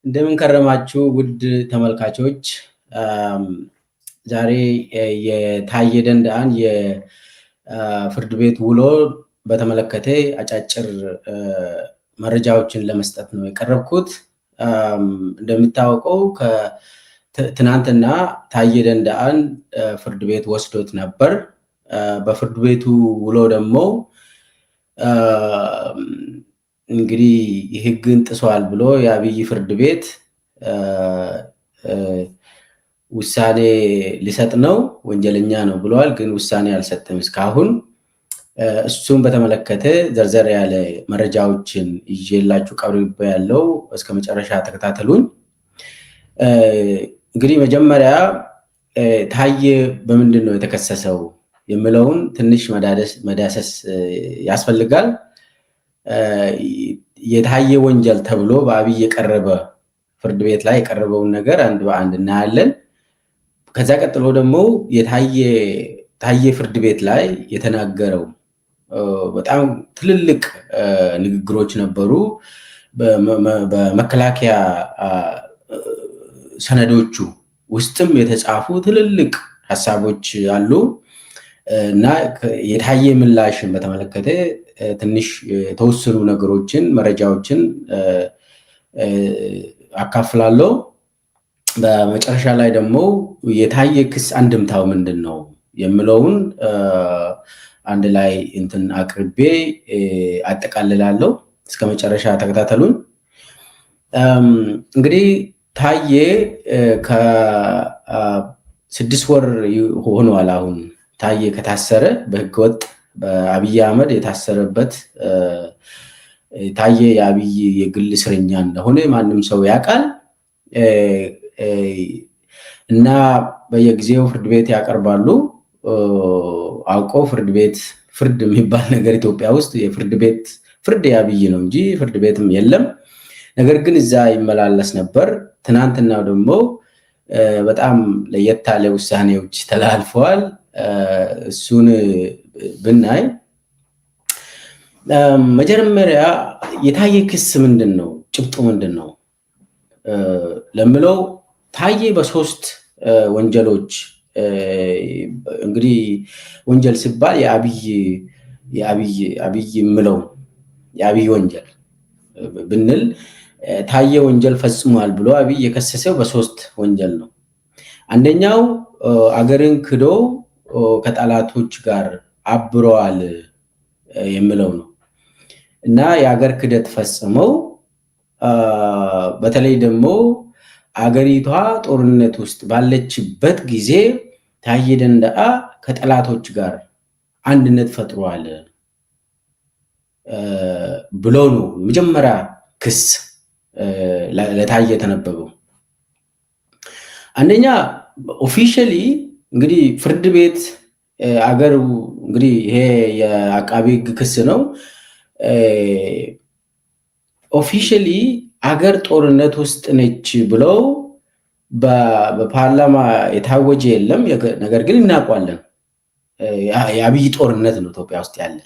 እንደምን ከረማችሁ ውድ ተመልካቾች። ዛሬ የታየ ደንደአን የፍርድ ቤት ውሎ በተመለከተ አጫጭር መረጃዎችን ለመስጠት ነው የቀረብኩት። እንደሚታወቀው ትናንትና ታየ ደንደአን ፍርድ ቤት ወስዶት ነበር። በፍርድ ቤቱ ውሎ ደግሞ እንግዲህ ህግን ጥሷል ብሎ የአብይ ፍርድ ቤት ውሳኔ ሊሰጥ ነው። ወንጀለኛ ነው ብሏል፣ ግን ውሳኔ አልሰጠም እስካሁን። እሱን በተመለከተ ዘርዘር ያለ መረጃዎችን ይዤላችሁ ቀርቤያለሁ። እስከ መጨረሻ ተከታተሉኝ። እንግዲህ መጀመሪያ ታየ በምንድን ነው የተከሰሰው የሚለውን ትንሽ መዳሰስ ያስፈልጋል። የታየ ወንጀል ተብሎ በአብይ የቀረበ ፍርድ ቤት ላይ የቀረበውን ነገር አንድ በአንድ እናያለን። ከዛ ቀጥሎ ደግሞ የታየ ፍርድ ቤት ላይ የተናገረው በጣም ትልልቅ ንግግሮች ነበሩ። በመከላከያ ሰነዶቹ ውስጥም የተጻፉ ትልልቅ ሀሳቦች አሉ እና የታየ ምላሽን በተመለከተ ትንሽ የተወሰኑ ነገሮችን መረጃዎችን አካፍላለሁ። በመጨረሻ ላይ ደግሞ የታየ ክስ አንድምታው ምንድን ነው የሚለውን አንድ ላይ አቅርቤ አጠቃልላለሁ። እስከ መጨረሻ ተከታተሉኝ። እንግዲህ ታየ ከ6 ወር ሆኗል። አሁን ታየ ከታሰረ በህገወጥ በአብይ አህመድ የታሰረበት ታየ የአብይ የግል እስረኛ እንደሆነ ማንም ሰው ያውቃል እና በየጊዜው ፍርድ ቤት ያቀርባሉ። አውቀው ፍርድ የሚባል ነገር ኢትዮጵያ ውስጥ የፍርድ ቤት ፍርድ የአብይ ነው እንጂ ፍርድ ቤትም የለም። ነገር ግን እዛ ይመላለስ ነበር። ትናንትና ደግሞ በጣም ለየት ያለ ውሳኔዎች ተላልፈዋል። እሱን ብናይ መጀመሪያ የታየ ክስ ምንድን ነው፣ ጭብጡ ምንድን ነው ለምለው ታየ በ3 ወንጀሎች እንግዲህ ወንጀል ሲባል የአብይ ምለው የአብይ ወንጀል ብንል ታየ ወንጀል ፈጽሟል ብሎ አብይ የከሰሰው በ3 ወንጀል ነው። አንደኛው አገርን ክዶ ከጠላቶች ጋር አብረዋል የሚለው ነው እና የአገር ክደት ፈጽመው በተለይ ደግሞ አገሪቷ ጦርነት ውስጥ ባለችበት ጊዜ ታየ ደንደአ ከጠላቶች ጋር አንድነት ፈጥሯል ብሎ ነው መጀመሪያ ክስ ለታየ የተነበበው። አንደኛ ኦፊሻሊ እንግዲህ ፍርድ ቤት አገር እንግዲህ ይሄ የአቃቢ ህግ ክስ ነው። ኦፊሻሊ አገር ጦርነት ውስጥ ነች ብለው በፓርላማ የታወጀ የለም። ነገር ግን እናውቃለን የአብይ ጦርነት ነው ኢትዮጵያ ውስጥ ያለ።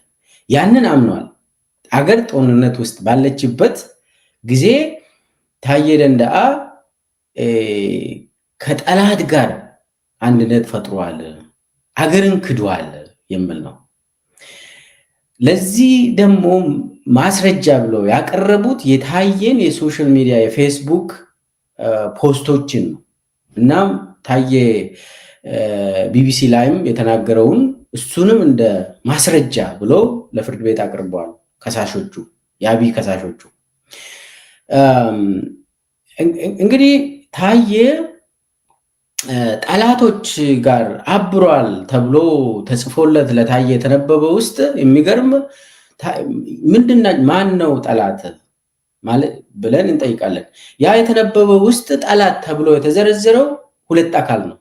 ያንን አምኗል። አገር ጦርነት ውስጥ ባለችበት ጊዜ ታየ ደንደአ ከጠላት ጋር አንድነት ፈጥሯል፣ አገርን ክዷል የሚል ነው። ለዚህ ደግሞ ማስረጃ ብለው ያቀረቡት የታየን የሶሻል ሚዲያ የፌስቡክ ፖስቶችን ነው። እናም ታየ ቢቢሲ ላይም የተናገረውን እሱንም እንደ ማስረጃ ብለው ለፍርድ ቤት አቅርበዋል ከሳሾቹ፣ የአብይ ከሳሾቹ። እንግዲህ ታየ ጠላቶች ጋር አብሯል ተብሎ ተጽፎለት ለታየ የተነበበ ውስጥ የሚገርም ማን ነው ጠላት ማለት ብለን እንጠይቃለን። ያ የተነበበ ውስጥ ጠላት ተብሎ የተዘረዘረው 2 አካል ነው።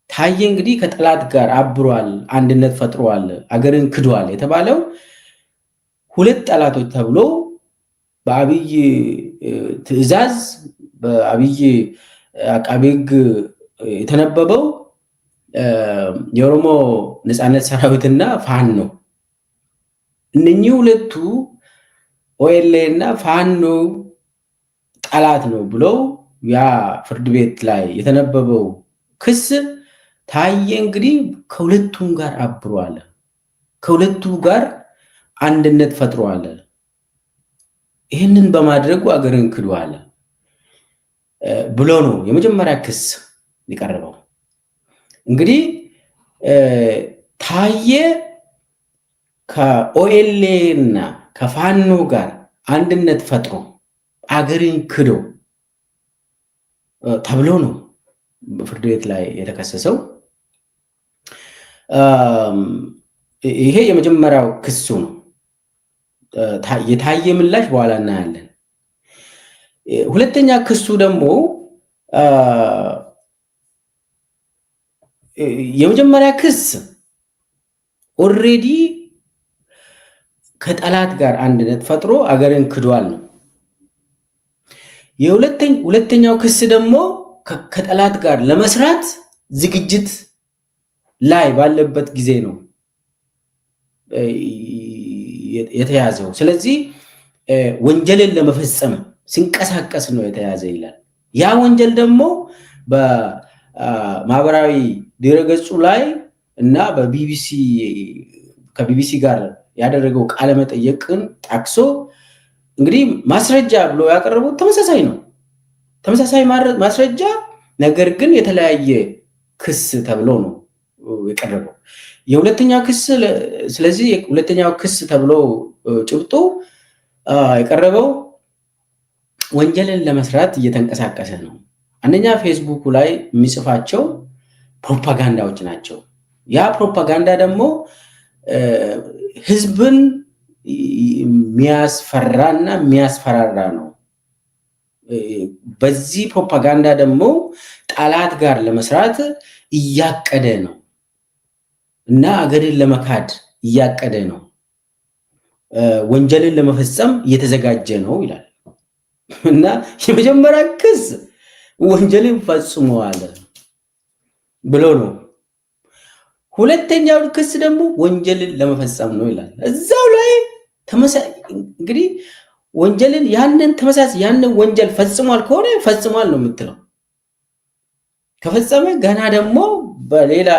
ታየ እንግዲህ ከጠላት ጋር አብሯል፣ አንድነት ፈጥሯል፣ አገርን ክዷል የተባለው 2 ጠላቶች ተብሎ በአብይ ትዕዛዝ በአብይ አቃቤ ህግ የተነበበው የኦሮሞ ነፃነት ሰራዊትና ፋኖ ነው። እነኚህ ሁለቱ ኦኤልኤ እና ፋኖ ጠላት ነው ብለው ያ ፍርድ ቤት ላይ የተነበበው ክስ ታዬ እንግዲህ ከሁለቱም ጋር አብሯል፣ ከሁለቱ ጋር አንድነት ፈጥሯል። ይህንን በማድረጉ አገርን ክዷል ብሎ ነው የመጀመሪያ ክስ የቀረበው። እንግዲህ ታዬ ከኦኤልኤ እና ከፋኖ ጋር አንድነት ፈጥሮ አገርን ክዶ ተብሎ ነው ፍርድ ቤት ላይ የተከሰሰው። ይሄ የመጀመሪያው ክሱ ነው። የታየ ምላሽ በኋላ እናያለን። ሁለተኛ ክሱ ደግሞ የመጀመሪያ ክስ ኦልሬዲ ከጠላት ጋር አንድነት ፈጥሮ አገርን ክዷል ነው። ሁለተኛው ክስ ደግሞ ከጠላት ጋር ለመስራት ዝግጅት ላይ ባለበት ጊዜ ነው የተያዘው። ስለዚህ ወንጀልን ለመፈጸም ሲንቀሳቀስ ነው የተያዘ ይላል። ያ ወንጀል ደግሞ በማህበራዊ ድረገጹ ላይ እና ከቢቢሲ ጋር ያደረገው ቃለ መጠየቅን ጠቅሶ እንግዲህ ማስረጃ ብሎ ያቀረቡት ተመሳሳይ ነው። ተመሳሳይ ማስረጃ ነገር ግን የተለያየ ክስ ተብሎ ነው የቀረበው የሁለተኛው ክስ። ስለዚህ ሁለተኛው ክስ ተብሎ ጭብጡ የቀረበው ወንጀልን ለመስራት እየተንቀሳቀሰ ነው። አንደኛ ፌስቡክ ላይ የሚጽፋቸው ፕሮፓጋንዳዎች ናቸው። ያ ፕሮፓጋንዳ ደግሞ ህዝብን የሚያስፈራና የሚያስፈራራ ነው። በዚህ ፕሮፓጋንዳ ደግሞ ጠላት ጋር ለመስራት እያቀደ ነው እና አገርን ለመካድ እያቀደ ነው፣ ወንጀልን ለመፈጸም እየተዘጋጀ ነው ይላል እና የመጀመሪያ ክስ ወንጀልን ፈጽመዋል ብሎ ነው። ሁለተኛው ክስ ደግሞ ወንጀልን ለመፈጸም ነው ይላል። እዛው ላይ እንግዲህ ወንጀልን ያንን ወንጀል ፈጽሟል ከሆነ ፈጽሟል ነው የምትለው። ከፈጸመ ገና ደግሞ በሌላ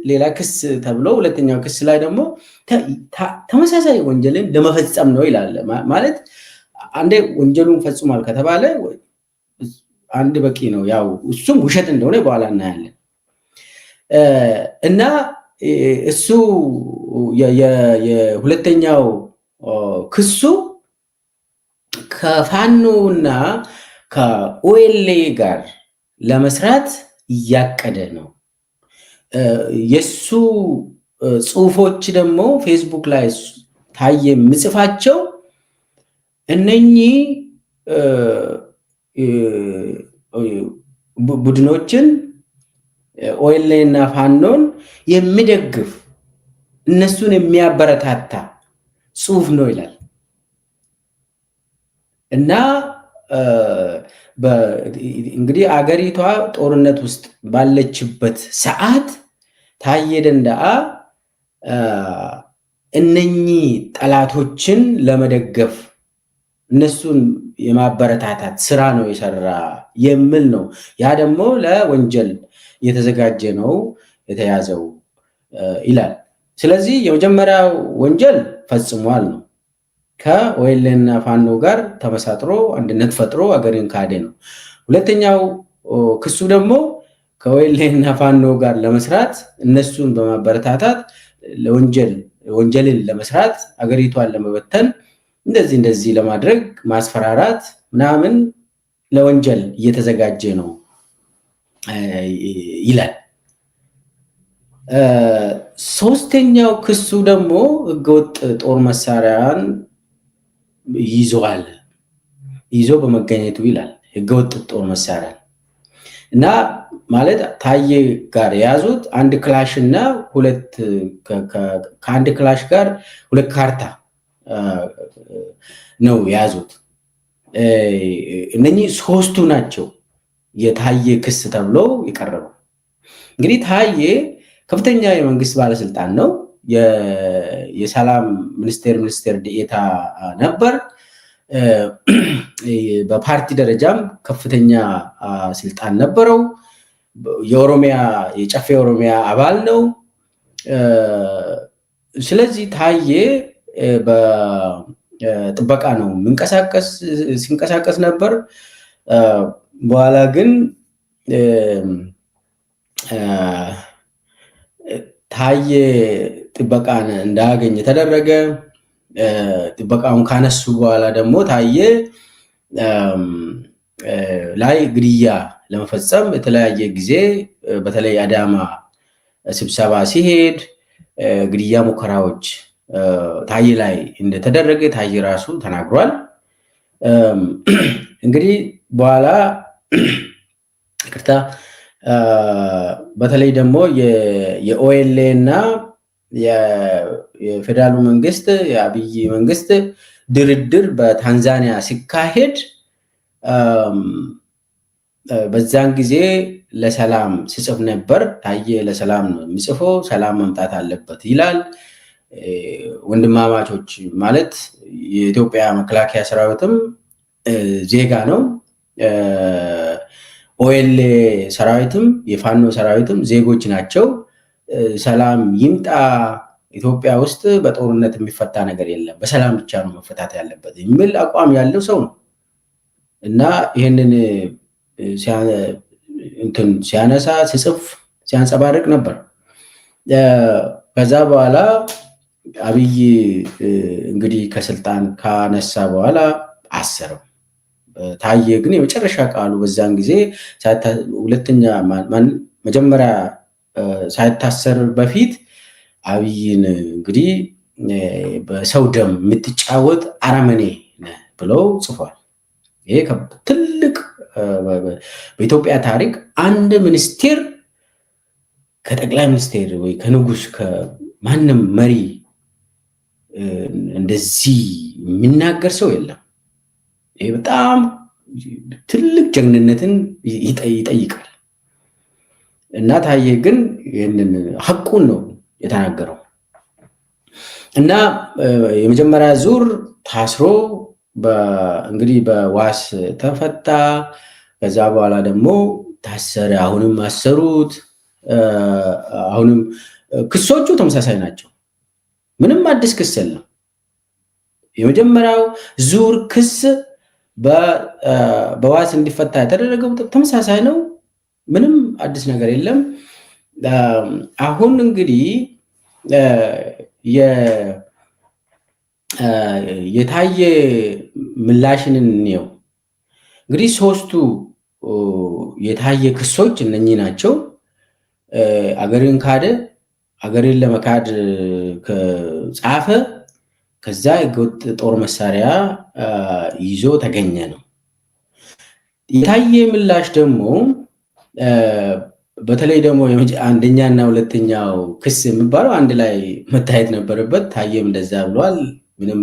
ሌላ ክስ ተብሎ ሁለተኛው ክስ ላይ ደግሞ ተመሳሳይ ወንጀልን ለመፈጸም ነው ይላል። ማለት አንዴ ወንጀሉን ፈጽሟል ከተባለ አንድ በቂ ነው። ያው እሱም ውሸት እንደሆነ በኋላ እናያለን። እና እሱ የሁለተኛው ክሱ ከፋኖና ከኦኤልኤ ጋር ለመስራት እያቀደ ነው። የሱ ጽሁፎች ደግሞ ፌስቡክ ላይ ታየ የምጽፋቸው እነኚህ ቡድኖችን ኦኤልኤ እና ፋኖን የሚደግፍ እነሱን የሚያበረታታ ጽሁፍ ነው ይላል እና እንግዲህ አገሪቷ ጦርነት ውስጥ ባለችበት ሰዓት ታየ ደንደዓ እነኚህ ጠላቶችን ለመደገፍ እነሱን የማበረታታት ስራ ነው የሰራ የሚል ነው። ያ ደግሞ ለወንጀል የተዘጋጀ ነው የተያዘው ይላል። ስለዚህ የመጀመሪያው ወንጀል ፈጽሟል ነው። ከኦኤልኤ እና ፋኖ ጋር ተመሳጥሮ አንድነት ፈጥሮ አገርን ካደ ነው። ሁለተኛው ክሱ ደግሞ ከኦኤልኤ እና ፋኖ ጋር ለመስራት እነሱን በማበረታታት ወንጀልን ለመስራት አገሪቷን ለመበተን እንደዚህ ለማድረግ ማስፈራራት ምናምን ለወንጀል እየተዘጋጀ ነው ይላል። ሶስተኛው ክሱ ደግሞ ህገወጥ ጦር መሳሪያን ይዞ በመገኘቱ ይላል። ህገወጥ ጦር መሳሪያ እና ማለት ታየ ጋር የያዙት አንድ ክላሽ እና ከአንድ ክላሽ ጋር ሁለት ካርታ ነው የያዙት። እነኚህ ሶስቱ ናቸው የታየ ክስ ተብሎ የቀረበው። እንግዲህ ታየ ከፍተኛ የመንግስት ባለስልጣን ነው። የሰላም ሚኒስቴር ዴኤታ ነበር። በፓርቲ ደረጃም ከፍተኛ ስልጣን ነበረው። የጨፌ ኦሮሚያ አባል ነው። ስለዚህ ታዬ በጥበቃ ነው ሲንቀሳቀስ ነበር። በኋላ ግን ታዬ ጥበቃን እንዳያገኝ ተደረገ። ጥበቃውን ካነሱ በኋላ ደግሞ ታዬ ላይ ግድያ ለመፈጸም የተለያየ ጊዜ በተለይ አዳማ ስብሰባ ሲሄድ ግድያ ሙከራዎች ታዬ ላይ እንደተደረገ ታዬ ራሱ ተናግሯል። እንግዲህ በኋላ ይቅርታ በተለይ ደግሞ የኦኤልኤ እና የፌዴራሉ መንግስት የአብይ መንግስት ድርድር በታንዛኒያ ሲካሄድ በዛን ጊዜ ለሰላም ሲጽፍ ነበር። ታዬ ለሰላም ነው የሚጽፈው፣ ሰላም መምጣት አለበት ይላል። ወንድማማቾች ማለት የኢትዮጵያ መከላከያ ሰራዊትም ዜጋ ነው። ኦኤልኤ ሰራዊትም የፋኖ ሰራዊትም ዜጎች ናቸው። ሰላም ይምጣ፣ ኢትዮጵያ ውስጥ በጦርነት የሚፈታ ነገር የለም፣ በሰላም ብቻ ነው መፈታት ያለበት የሚል አቋም ያለው ሰው ነው እና ይህንን ሲያነሳ ሲጽፍ ሲያንጸባርቅ ነበር። ከዛ በኋላ አብይ እንግዲህ ከስልጣን ካነሳ በኋላ አሰረው። ታዬ ግን የመጨረሻ ቃሉ በዛን ጊዜ መጀመሪያ ሳይታሰር በፊት አብይን እንግዲህ በሰው ደም የምትጫወት አረመኔ ነህ ብለው ጽፏል። ይሄ ትልቅ በኢትዮጵያ ታሪክ አንድ ሚኒስቴር ከጠቅላይ ሚኒስቴር ወይ ከንጉስ ከማንም መሪ እንደዚህ የሚናገር ሰው የለም። ይሄ በጣም ትልቅ ጀግንነትን ይጠይቃል እና ታዬ ግን ይህንን ሐቁን ነው የተናገረው እና የመጀመሪያ ዙር ታስሮ እንግዲህ በዋስ ተፈታ። ከዛ በኋላ ደግሞ ታሰረ። አሁንም አሰሩት። አሁንም ክሶቹ ተመሳሳይ ናቸው። ምንም አዲስ ክስ የለም። የመጀመሪያው ዙር ክስ በዋስ እንዲፈታ የተደረገው ተመሳሳይ ነው። ምንም አዲስ ነገር የለም። አሁን እንግዲህ የታየ ምላሽን እንየው። እንግዲህ ሶስቱ የታየ ክሶች እነኚህ ናቸው። አገርን ካደ፣ አገርን ለመካድ ጻፈ፣ ከዛ ህገወጥ ጦር መሳሪያ ይዞ ተገኘ ነው። የታየ ምላሽ ደግሞ በተለይ ደግሞ አንደኛና ሁለተኛው ክስ የሚባለው አንድ ላይ መታየት ነበረበት። ታየም እንደዛ ብሏል። ምንም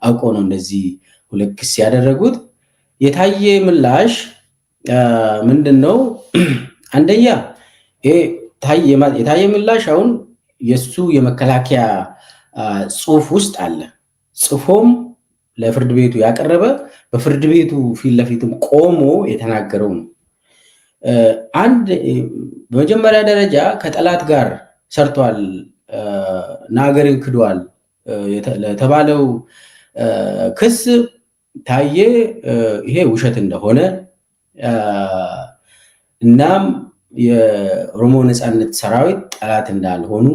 አውቆ ነው እንደዚህ ሁለት ክስ ያደረጉት። የታየ ምላሽ ምንድነው? አንደኛ የታየ ምላሽ አሁን የሱ የመከላከያ ጽሁፍ ውስጥ አለ። ጽፎም ለፍርድ ቤቱ ያቀረበ በፍርድ ቤቱ ፊት ለፊትም ቆሞ የተናገረው ነው። በመጀመሪያ ደረጃ ከጠላት ጋር ሰርቷል እና ሀገርን ክዷል ለተባለው ክስ ታየ ይሄ ውሸት እንደሆነ እናም የኦሮሞ ነፃነት ሰራዊት ጠላት እንዳልሆኑ፣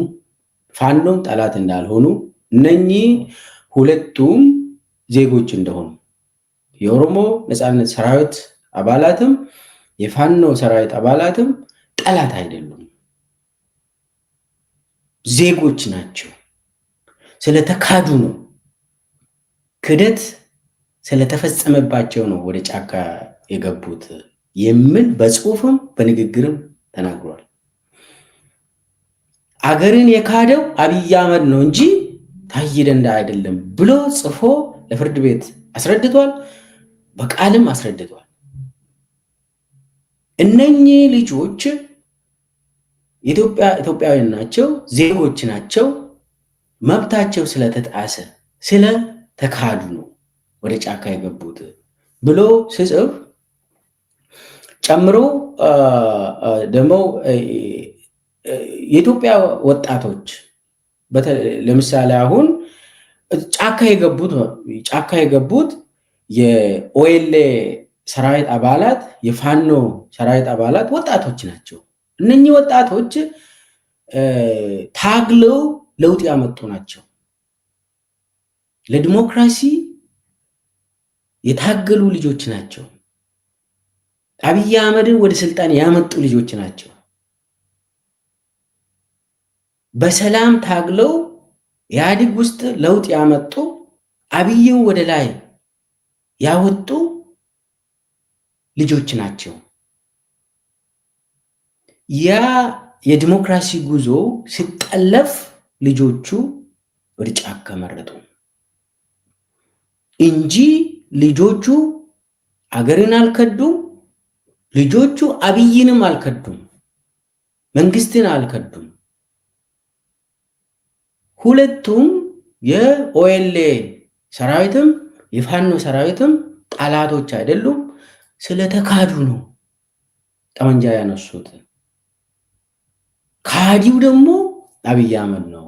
ፋኖም ጠላት እንዳልሆኑ፣ እነኚህ ሁለቱም ዜጎች እንደሆኑ የኦሮሞ ነፃነት ሰራዊት አባላትም የፋኖ ሰራዊት አባላትም ጠላት አይደሉም፣ ዜጎች ናቸው። ስለተካዱ ነው፣ ክደት ስለተፈጸመባቸው ነው ወደ ጫካ የገቡት የሚል በጽሁፍም በንግግርም ተናግሯል። አገርን የካደው አብይ አህመድ ነው እንጂ ታዬ ደንደዓ አይደለም ብሎ ጽፎ ለፍርድ ቤት አስረድቷል፣ በቃልም አስረድቷል። እነኚህ ልጆች ኢትዮጵያውያን ናቸው፣ ዜጎች ናቸው። መብታቸው ስለተጣሰ ስለተካዱ ነው ወደ ጫካ የገቡት ብሎ ሲጽፍ ጨምሮ ደግሞ የኢትዮጵያ ወጣቶች ለምሳሌ አሁን ጫካ የገቡት የኦኤልኤ ሰራዊት አባላት የፋኖ ሰራዊት አባላት ወጣቶች ናቸው። እነኚህ ወጣቶች ታግለው ለውጥ ያመጡ ናቸው። ለዲሞክራሲ የታገሉ ልጆች ናቸው። አብይ አህመድን ወደ ስልጣን ያመጡ ልጆች ናቸው። በሰላም ታግለው ኢህአዴግ ውስጥ ለውጥ ያመጡ አብይን ወደ ላይ ያወጡ ልጆች ናቸው። ያ የዲሞክራሲ ጉዞ ሲጠለፍ ልጆቹ ወደ ጫካ መረጡ እንጂ ልጆቹ አገርን አልከዱም። ልጆቹ አብይንም አልከዱም፣ መንግስትን አልከዱም። ሁለቱም የኦኤልኤ ሰራዊትም የፋኖ ሰራዊትም ጠላቶች አይደሉም። ስለተካዱ ነው ጠመንጃ ያነሱት። ካዲው ደግሞ አብይ አህመድ ነው።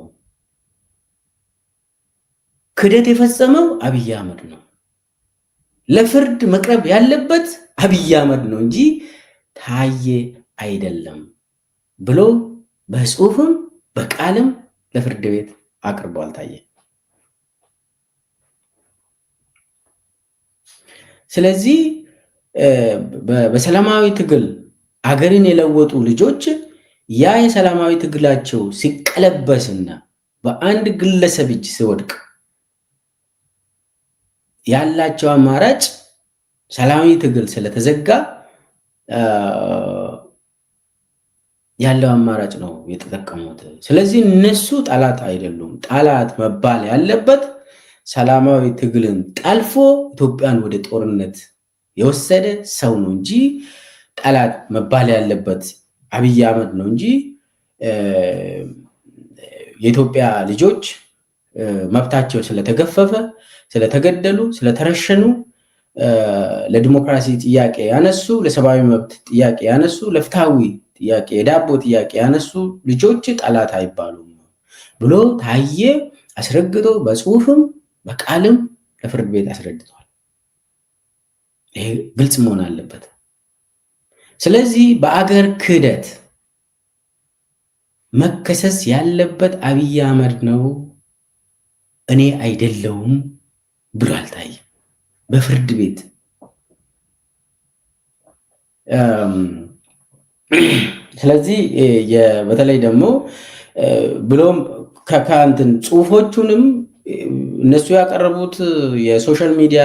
ክደት የፈጸመው አብይ አህመድ ነው። ለፍርድ መቅረብ ያለበት አብይ አህመድ ነው እንጂ ታዬ አይደለም ብሎ በጽሁፍም በቃልም ለፍርድ ቤት አቅርቧል ታዬ። ስለዚህ በሰላማዊ ትግል አገርን የለወጡ ልጆች ያ የሰላማዊ ትግላቸው ሲቀለበስና በአንድ ግለሰብ እጅ ሲወድቅ ያላቸው አማራጭ ሰላማዊ ትግል ስለተዘጋ ያለው አማራጭ ነው የተጠቀሙት። ስለዚህ እነሱ ጠላት አይደሉም። ጠላት መባል ያለበት ሰላማዊ ትግልን ጠልፎ ኢትዮጵያን ወደ ጦርነት የወሰደ ሰው ነው እንጂ ጠላት መባል ያለበት አብይ አህመድ ነው እንጂ የኢትዮጵያ ልጆች መብታቸው ስለተገፈፈ፣ ስለተገደሉ፣ ስለተረሸኑ ለዲሞክራሲ ጥያቄ ያነሱ፣ ለሰብአዊ መብት ጥያቄ ያነሱ፣ ለፍትሃዊ ጥያቄ የዳቦ ጥያቄ ያነሱ ልጆች ጠላት አይባሉም ብሎ ታዬ አስረግጦ በጽሁፍም በቃልም ለፍርድ ቤት አስረድቷል። ይሄ ግልጽ መሆን አለበት። ስለዚህ በአገር ክህደት መከሰስ ያለበት አብይ አህመድ ነው፣ እኔ አይደለሁም ብሏል ታዬ በፍርድ ቤት። ስለዚህ በተለይ ደግሞ ብሎም ከካንትን ጽሁፎቹንም እነሱ ያቀረቡት የሶሻል ሚዲያ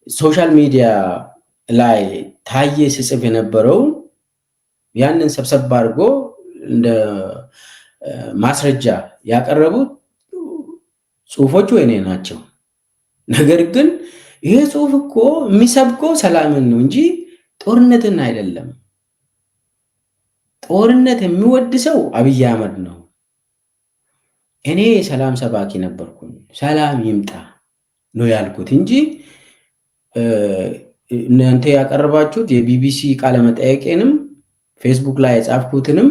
ሶሻል ሚዲያ ላይ ታዬ ሲጽፍ የነበረው ያንን ሰብሰብ አድርጎ እንደ ማስረጃ ያቀረቡት ጽሁፎቹ የኔ ናቸው። ነገር ግን ይሄ ጽሁፍ እኮ የሚሰብከው ሰላምን ነው እንጂ ጦርነትን አይደለም። ጦርነት የሚወድ ሰው አብይ አህመድ ነው። እኔ ሰላም ሰባኪ ነበርኩኝ፣ ሰላም ይምጣ ነው ያልኩት እንጂ እናንተ ያቀረባችሁት የቢቢሲ ቃለ መጠየቄንም ፌስቡክ ላይ የጻፍኩትንም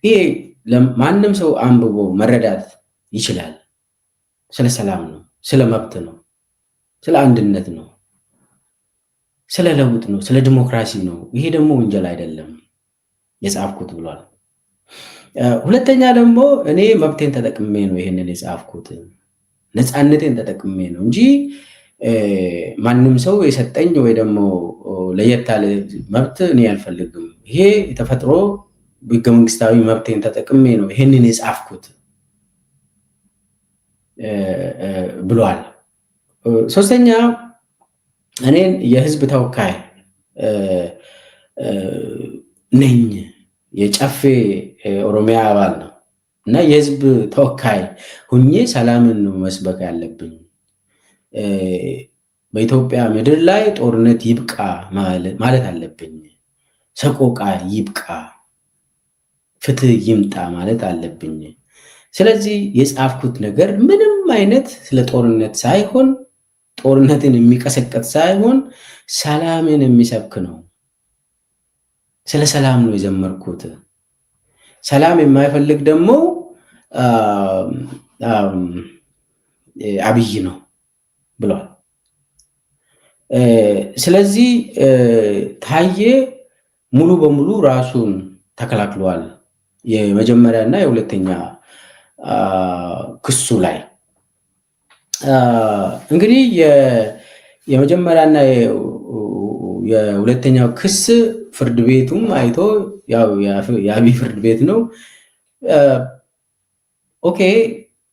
ይሄ ለማንም ሰው አንብቦ መረዳት ይችላል። ስለ ሰላም ነው፣ ስለ መብት ነው፣ ስለ አንድነት ነው፣ ስለ ለውጥ ነው፣ ስለ ዲሞክራሲ ነው። ይሄ ደግሞ ወንጀል አይደለም የጻፍኩት ብሏል። ሁለተኛ ደግሞ እኔ መብቴን ተጠቅሜ ነው ይሄንን የጻፍኩት፣ ነፃነቴን ተጠቅሜ ነው እንጂ ማንም ሰው የሰጠኝ ወይ ደግሞ ለየት ያለ መብት እኔ አልፈልግም። ይሄ የተፈጥሮ ህገ መንግስታዊ መብቴን ተጠቅሜ ነው ይሄንን የጻፍኩት ብሏል። ሶስተኛ እኔን የህዝብ ተወካይ ነኝ፣ የጨፌ ኦሮሚያ አባል ነው እና የህዝብ ተወካይ ሁኜ ሰላምን ነው መስበክ ያለብኝ። በኢትዮጵያ ምድር ላይ ጦርነት ይብቃ ማለት አለብኝ። ሰቆቃ ይብቃ፣ ፍትህ ይምጣ ማለት አለብኝ። ስለዚህ የጻፍኩት ነገር ምንም አይነት ስለ ጦርነት ሳይሆን ጦርነትን የሚቀሰቀስ ሳይሆን ሰላምን የሚሰብክ ነው። ስለ ሰላም ነው የዘመርኩት። ሰላም የማይፈልግ ደግሞ አብይ ነው ብሏል። ስለዚህ ታዬ ሙሉ በሙሉ ራሱን ተከላክሏል። የመጀመሪያ እና የሁለተኛ ክሱ ላይ እንግዲህ የመጀመሪያና የሁለተኛው ክስ ፍርድ ቤቱም አይቶ ያው የአብይ ፍርድ ቤት ነው ኦኬ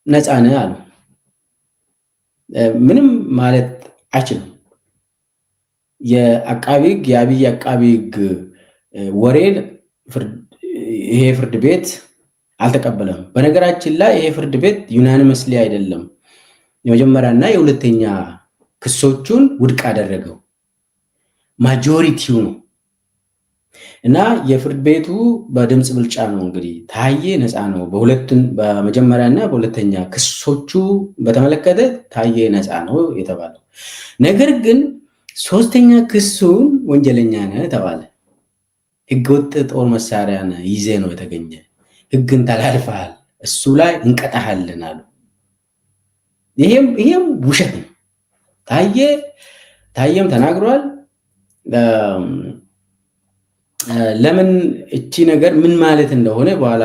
ነፃ ነህ አሉ። ምንም ማለት አይችልም። የአቃቢ ሕግ የአብይ አቃቢ ሕግ ወሬን ይሄ ፍርድ ቤት አልተቀበለም። በነገራችን ላይ ይሄ ፍርድ ቤት ዩናኒመስሊ አይደለም የመጀመሪያና የሁለተኛ ክሶቹን ውድቅ አደረገው፣ ማጆሪቲው ነው። እና የፍርድ ቤቱ በድምፅ ብልጫ ነው እንግዲህ ታዬ ነፃ ነው። በመጀመሪያና በሁለተኛ ክሶቹ በተመለከተ ታዬ ነፃ ነው የተባለው። ነገር ግን ሶስተኛ ክሱን ወንጀለኛ ነህ ተባለ። ህገወጥ ጦር መሳሪያ ይዜ ነው የተገኘ፣ ህግን ተላልፈሃል፣ እሱ ላይ እንቀጣሃለን አሉ። ይሄም ውሸት ነው። ታዬም ተናግሯል። ለምን እቺ ነገር ምን ማለት እንደሆነ በኋላ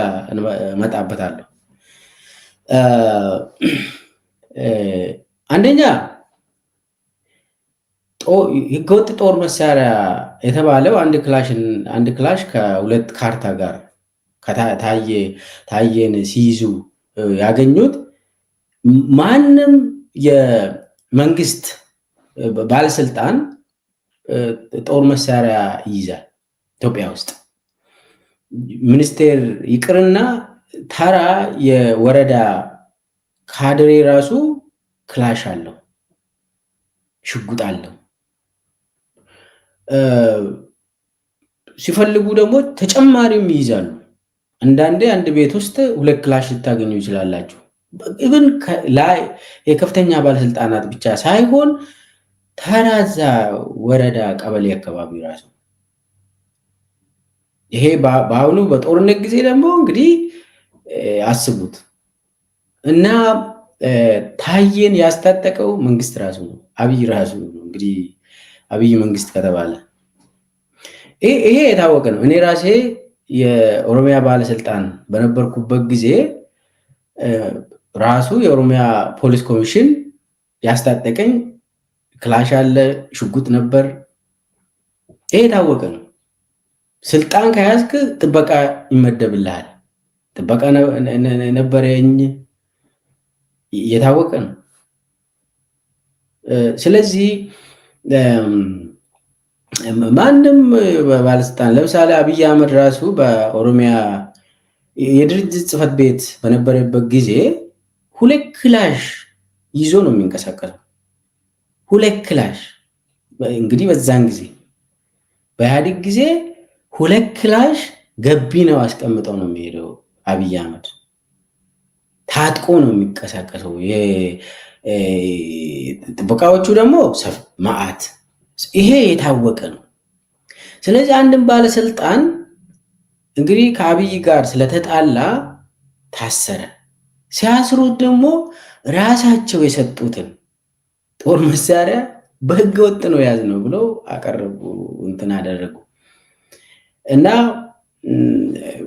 እመጣበታለሁ። አንደኛ ህገወጥ ጦር መሳሪያ የተባለው አንድ ክላሽ ከሁለት ካርታ ጋር ታዬን ሲይዙ ያገኙት ማንም የመንግስት ባለስልጣን ጦር መሳሪያ ይይዛል። ኢትዮጵያ ውስጥ ሚኒስቴር ይቅርና ተራ የወረዳ ካድሬ ራሱ ክላሽ አለው፣ ሽጉጥ አለው። ሲፈልጉ ደግሞ ተጨማሪም ይይዛሉ። አንዳንዴ አንድ ቤት ውስጥ ሁለት ክላሽ ልታገኙ ይችላላችሁ። ኢቭን ላይ የከፍተኛ ባለስልጣናት ብቻ ሳይሆን ተራዛ ወረዳ ቀበሌ አካባቢ ራሱ ይሄ በአሁኑ በጦርነት ጊዜ ደግሞ እንግዲህ አስቡት። እና ታዬን ያስታጠቀው መንግስት ራሱ ነው፣ አብይ ራሱ ነው። እንግዲህ አብይ መንግስት ከተባለ ይሄ የታወቀ ነው። እኔ ራሴ የኦሮሚያ ባለስልጣን በነበርኩበት ጊዜ ራሱ የኦሮሚያ ፖሊስ ኮሚሽን ያስታጠቀኝ ክላሽ አለ፣ ሽጉጥ ነበር። ይሄ የታወቀ ነው። ስልጣን ከያዝክ ጥበቃ ይመደብልሃል። ጥበቃ ነበረኝ፣ የታወቀ ነው። ስለዚህ ማንም ባለስልጣን ለምሳሌ አብይ አህመድ ራሱ በኦሮሚያ የድርጅት ጽህፈት ቤት በነበረበት ጊዜ ሁለት ክላሽ ይዞ ነው የሚንቀሳቀሰው። ሁለት ክላሽ እንግዲህ በዛን ጊዜ በኢህአዴግ ጊዜ ሁለት ክላሽ ገቢ ነው አስቀምጠው ነው የሚሄደው። አብይ አህመድ ታጥቆ ነው የሚንቀሳቀሰው። ጥበቃዎቹ ደግሞ መዓት። ይሄ የታወቀ ነው። ስለዚህ አንድም ባለስልጣን እንግዲህ ከአብይ ጋር ስለተጣላ ታሰረ። ሲያስሩት ደግሞ ራሳቸው የሰጡትን ጦር መሳሪያ በህገ ወጥ ነው ያዝነው ብለው አቀረቡ፣ እንትን አደረጉ። እና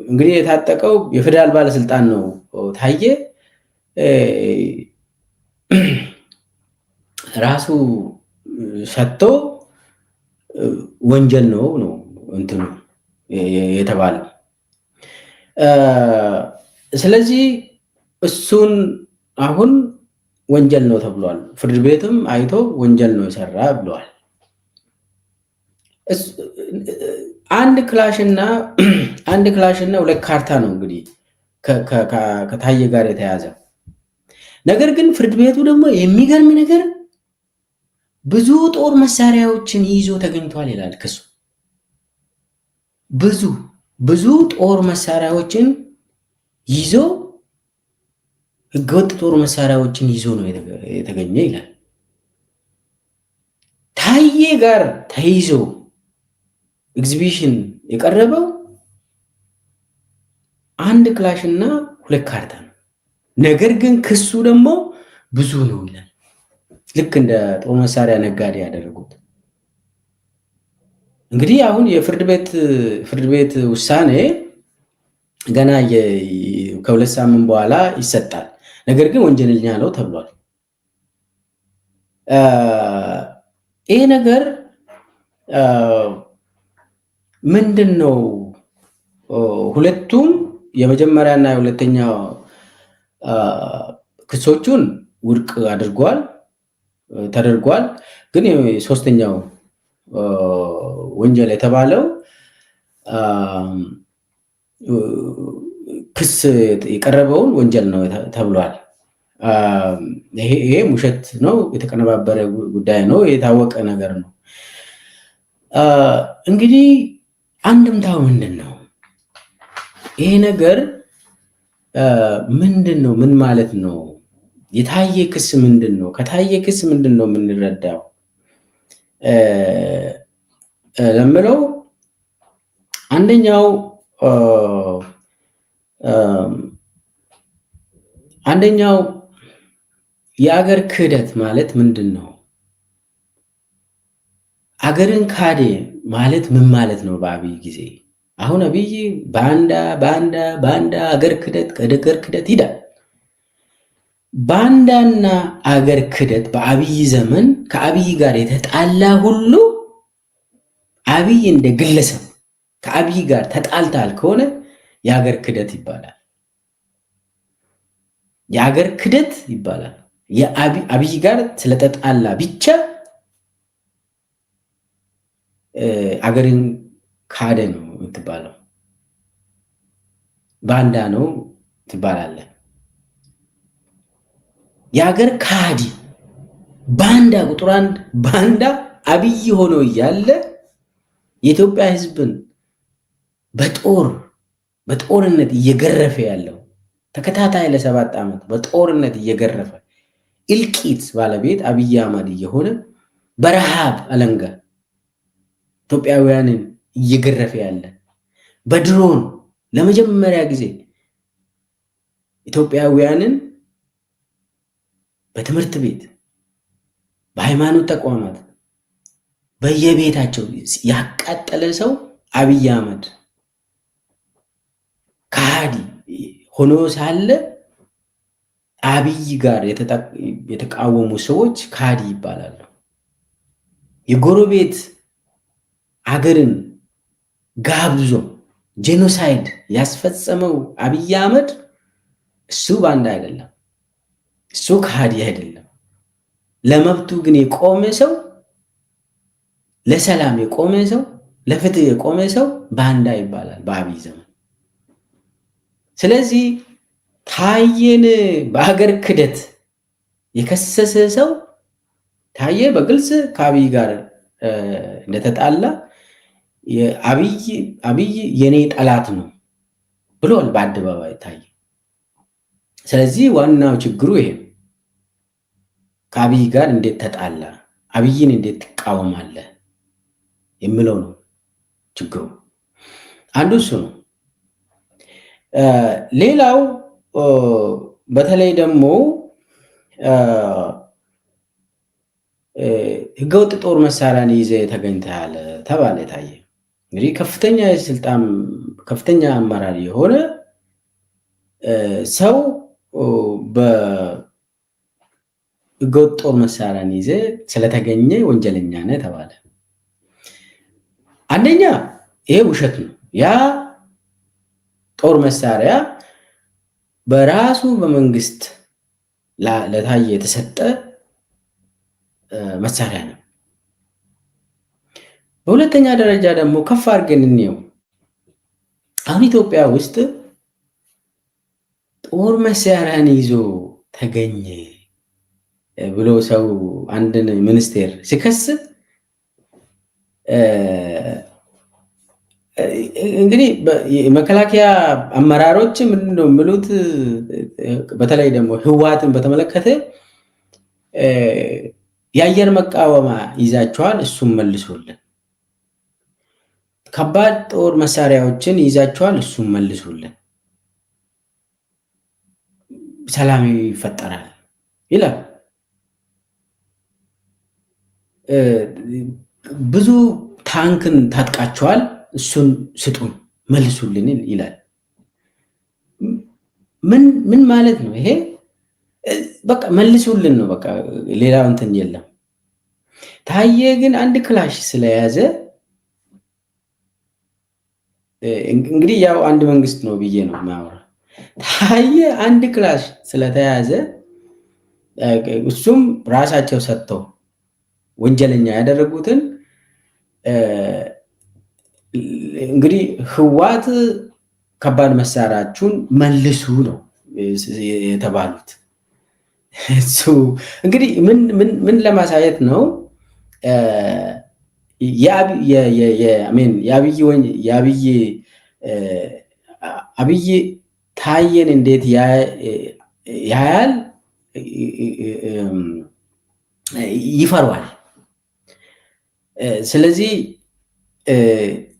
እንግዲህ የታጠቀው የፌዴራል ባለስልጣን ነው ታዬ ራሱ ሰጥቶ ወንጀል ነው እንትኑ የተባለው። ስለዚህ እሱን አሁን ወንጀል ነው ተብሏል። ፍርድ ቤትም አይቶ ወንጀል ነው የሰራ ብለዋል። አንድ ክላሽና ሁለት ካርታ ነው እንግዲህ ከታዬ ጋር የተያዘ ነገር። ግን ፍርድ ቤቱ ደግሞ የሚገርም ነገር ብዙ ጦር መሳሪያዎችን ይዞ ተገኝቷል ይላል ክሱ። ብዙ ጦር መሳሪያዎችን ይዞ ህገወጥ ጦር መሳሪያዎችን ይዞ ነው የተገኘ ይላል። ታዬ ጋር ተይዞ ኤግዚቢሽን የቀረበው አንድ ክላሽ እና 2 ካርታ ነው። ነገር ግን ክሱ ደግሞ ብዙ ነው ይላል። ልክ እንደ ጦር መሳሪያ ነጋዴ ያደረጉት። እንግዲህ አሁን ፍርድ ቤት ውሳኔ ገና ከ2 ሳምንት በኋላ ይሰጣል። ነገር ግን ወንጀለኛ ነው ተብሏል። ይሄ ነገር ምንድን ነው? ሁለቱም የመጀመሪያና የሁለተኛው ክሶቹን ውድቅ ተደርጓል። ግን ሶስተኛው ወንጀል የተባለው ክስ የቀረበውን ወንጀል ነው ተብሏል። ይሄ ውሸት ነው፣ የተቀነባበረ ጉዳይ ነው፣ የታወቀ ነገር ነው። እንግዲህ አንድምታው ምንድን ነው? ይሄ ነገር ምንድን ነው? ምን ማለት ነው? የታየ ክስ ምንድን ነው? ከታየ ክስ ምንድን ነው የምንረዳው ለምለው አንደኛው የአገር ክህደት ማለት ምንድን ነው? አገርን ካዴ ማለት ምን ማለት ነው? በአብይ ጊዜ አሁን አብይ ባንዳ አገር ክህደት ይላል። ባንዳና አገር ክህደት በአብይ ዘመን ከአብይ ጋር የተጣላ ሁሉ አብይ እንደ ግለሰብ ከአብይ ጋር ተጣልታል ከሆነ የአገር ክህደት ይባላል። የአገር ክህደት ይባላል። አብይ ጋር ስለተጣላ ብቻ አገርን ካደ ነው የምትባለው። ባንዳ ነው ትባላለህ። የአገር ካዲ ባንዳ ቁጥር 1 ባንዳ አብይ ሆኖ እያለ የኢትዮጵያ ሕዝብን በጦርነት እየገረፈ ያለው ተከታታይ ለ7 ዓመት በጦርነት እየገረፈ እልቂት ባለቤት አብይ አህመድ እየሆነ በረሃብ አለንጋ ኢትዮጵያውያንን እየገረፈ ያለ በድሮን ለመጀመሪያ ጊዜ ኢትዮጵያውያንን በትምህርት ቤት በሃይማኖት ተቋማት በየቤታቸው ያቃጠለ ሰው አብይ አህመድ ከሃዲ ሆኖ ሳለ አብይ ጋር የተቃወሙ ሰዎች ከሃዲ ይባላሉ። የጎረቤት አገርን ጋብዞ ጄኖሳይድ ያስፈጸመው አብይ አህመድ እሱ ባንዳ አይደለም፣ እሱ ከሃዲ አይደለም። ለመብቱ ግን የቆመ ሰው፣ ለሰላም የቆመ ሰው፣ ለፍትህ የቆመ ሰው ባንዳ ይባላል በአብይ ዘመን። ስለዚህ ታዬን በሀገር ክህደት የከሰሰ ሰው ታዬ በግልጽ ከአብይ ጋር እንደተጣላ አብይ የኔ ጠላት ነው ብሏል በአደባባይ ታዬ። ስለዚህ ዋናው ችግሩ ይሄ ነው። ከአብይ ጋር እንዴት ተጣላ፣ አብይን እንዴት ትቃወማለህ የሚለው ነው ችግሩ። አንዱ እሱ ነው። ሌላው በተለይ ደግሞ ህገወጥ ጦር መሳሪያን ይዘ ተገኝተሃል ተባለ ታዬ። እንግዲህ ከፍተኛ የስልጣን ከፍተኛ አመራር የሆነ ሰው በህገወጥ ጦር መሳሪያን ይዘ ስለተገኘ ወንጀለኛ ነህ ተባለ። አንደኛ ይሄ ውሸት ነው። ያ ጦር መሳሪያ በራሱ በመንግስት ለታዬ የተሰጠ መሳሪያ ነው። በሁለተኛ ደረጃ ደግሞ ከፍ አድርገን እንየው። አሁን ኢትዮጵያ ውስጥ ጦር መሳሪያን ይዞ ተገኘ ብሎ ሰው አንድን ሚኒስቴር ሲከስ እንግዲህ የመከላከያ አመራሮች ምንድን ነው የሚሉት? በተለይ ደግሞ ህወሓትን በተመለከተ የአየር መቃወማ ይዛቸዋል፣ እሱም መልሱልን። ከባድ ጦር መሳሪያዎችን ይዛቸዋል፣ እሱም መልሱልን፣ ሰላም ይፈጠራል ይላል። ብዙ ታንክን ታጥቃቸዋል፣ እሱን ስጡን፣ መልሱልን ይላል። ምን ማለት ነው ይሄ? በቃ መልሱልን ነው በቃ፣ ሌላው እንትን የለም። ታዬ ግን አንድ ክላሽ ስለያዘ እንግዲህ ያው አንድ መንግስት ነው ብዬ ነው ማወራ። ታዬ አንድ ክላሽ ስለተያዘ እሱም ራሳቸው ሰጥተው ወንጀለኛ ያደረጉትን እንግዲህ ህወሓት ከባድ መሳሪያችሁን መልሱ ነው የተባሉት። እሱ እንግዲህ ምን ለማሳየት ነው? አብይ ታዬን እንዴት ያያል? ይፈሯል። ስለዚህ